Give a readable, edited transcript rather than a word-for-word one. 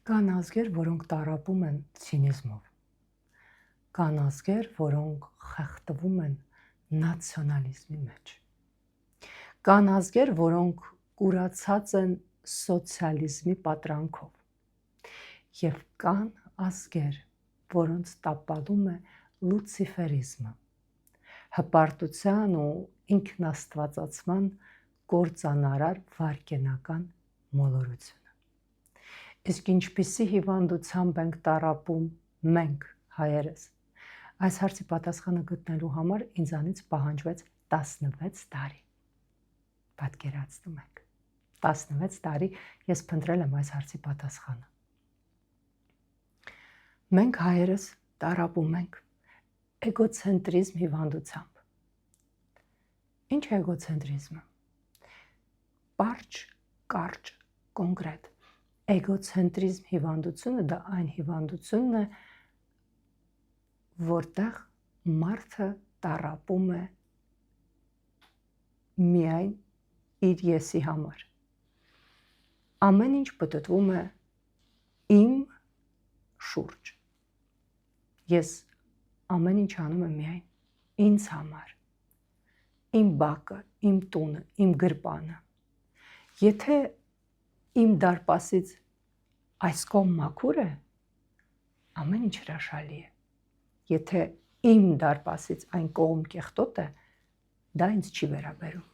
Կան ազգեր, որոնք տառապում են ցինիզմով։ Կան ազգեր, որոնք խեղդվում են նացիոնալիզմի մեջ։ Կան ազգեր, որոնք կուրացած են սոցիալիզմի պատրանքով։ Եվ կան ազգեր, որոնց տապալում է լուցիֆերիզմը, հպարտության ու ինքնաստվածացման կործանարար վարկենական մոլորությունը։ Իսկ ինչպիսի հիվանդությամբ ենք տառապում մենք հայերս, այս հարցի պատասխանը գտնելու համար ինձանից պահանջվեց 16 տարի։ Պատկերացնում եք, 16 տարի ես փնտրել եմ այս հարցի պատասխանը։ Մենք հայերս տառապում ենք էգոցենտրիզմ հիվանդությամբ։ Ինչ է էգոցենտրիզմը? Պարճ, կարճ, կոնկրետ։ Էգոցենտրիզմ հիվանդությունը դա այն հիվանդությունն է, որտեղ մարդը տառապում է միայն իր եսի համար։ Ամեն ինչ պտտվում է իմ շուրջ։ Ես ամեն ինչ անում եմ միայն ինձ համար։ Իմ բակը, իմ տունը, իմ գրպանը։ Եթե իմ դարպասից այս կողմ մաքուր է, ամեն ինչ հրաշալի է։ Եթե իմ դարպասից այն կողմ կեղտոտ է, դա ինձ չի վերաբերում։